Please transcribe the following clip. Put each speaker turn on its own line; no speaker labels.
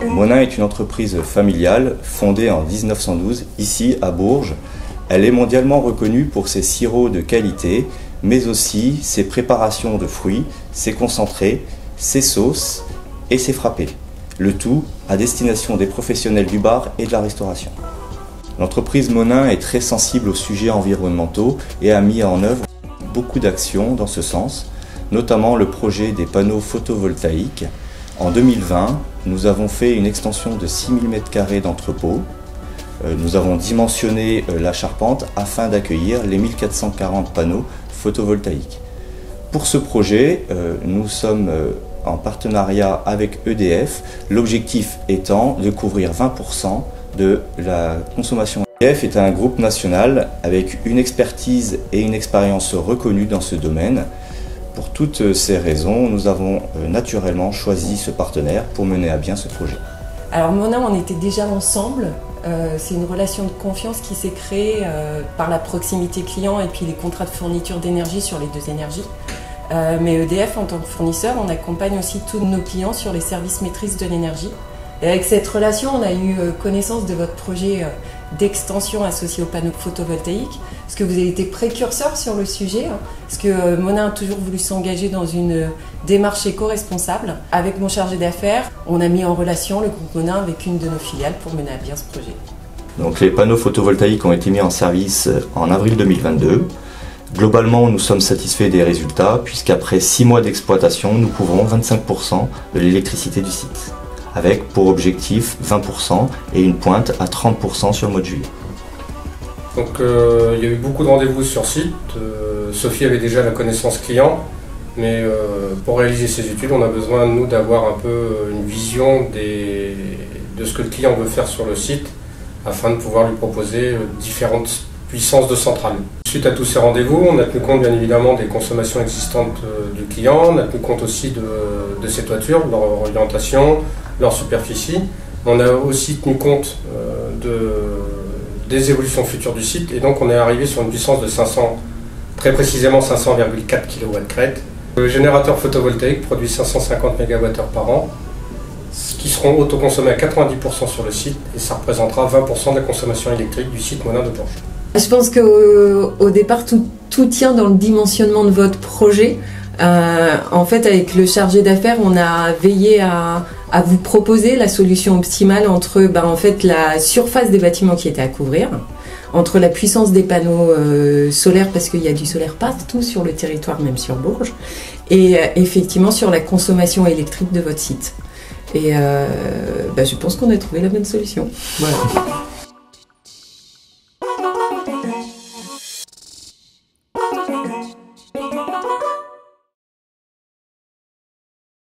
Monin est une entreprise familiale fondée en 1912 ici à Bourges. Elle est mondialement reconnue pour ses sirops de qualité, mais aussi ses préparations de fruits, ses concentrés, ses sauces et ses frappés. Le tout à destination des professionnels du bar et de la restauration. L'entreprise Monin est très sensible aux sujets environnementaux et a mis en œuvre beaucoup d'actions dans ce sens, notamment le projet des panneaux photovoltaïques. En 2020, nous avons fait une extension de 6000 m² d'entrepôt. Nous avons dimensionné la charpente afin d'accueillir les 1440 panneaux photovoltaïques. Pour ce projet, nous sommes en partenariat avec EDF, l'objectif étant de couvrir 20% de la consommation. EDF est un groupe national avec une expertise et une expérience reconnue dans ce domaine. Pour toutes ces raisons, nous avons naturellement choisi ce partenaire pour mener à bien ce projet.
Alors Monin, on était déjà ensemble. C'est une relation de confiance qui s'est créée par la proximité client et puis les contrats de fourniture d'énergie sur les deux énergies. Mais EDF, en tant que fournisseur, on accompagne aussi tous nos clients sur les services maîtrise de l'énergie. Et avec cette relation, on a eu connaissance de votre projet d'extension associé aux panneaux photovoltaïques, parce que vous avez été précurseur sur le sujet, parce que Monin a toujours voulu s'engager dans une démarche éco-responsable. Avec mon chargé d'affaires, on a mis en relation le groupe Monin avec une de nos filiales pour mener à bien ce projet.
Donc, les panneaux photovoltaïques ont été mis en service en avril 2022. Globalement, nous sommes satisfaits des résultats, puisqu'après 6 mois d'exploitation, nous couvrons 25% de l'électricité du site, avec pour objectif 20% et une pointe à 30% sur le mois de juillet.
Donc il y a eu beaucoup de rendez-vous sur site. Sophie avait déjà la connaissance client, mais pour réaliser ces études, on a besoin nous d'avoir un peu une vision de ce que le client veut faire sur le site, afin de pouvoir lui proposer différentes puissances de centrale. Suite à tous ces rendez-vous, on a tenu compte bien évidemment des consommations existantes du client, on a tenu compte aussi de ses toitures, de leur orientation, leur superficie. On a aussi tenu compte des évolutions futures du site et donc on est arrivé sur une puissance de 500, très précisément 500,4 kW. Le générateur photovoltaïque produit 550 MWh par an, qui seront autoconsommés à 90% sur le site et ça représentera 20% de la consommation électrique du site Monin de Bourges.
Je pense qu'au départ, tout tient dans le dimensionnement de votre projet. En fait, avec le chargé d'affaires, on a veillé à vous proposer la solution optimale entre en fait, la surface des bâtiments qui était à couvrir, entre la puissance des panneaux solaires, parce qu'il y a du solaire partout sur le territoire, même sur Bourges, et effectivement sur la consommation électrique de votre site. Et je pense qu'on a trouvé la bonne solution. Voilà.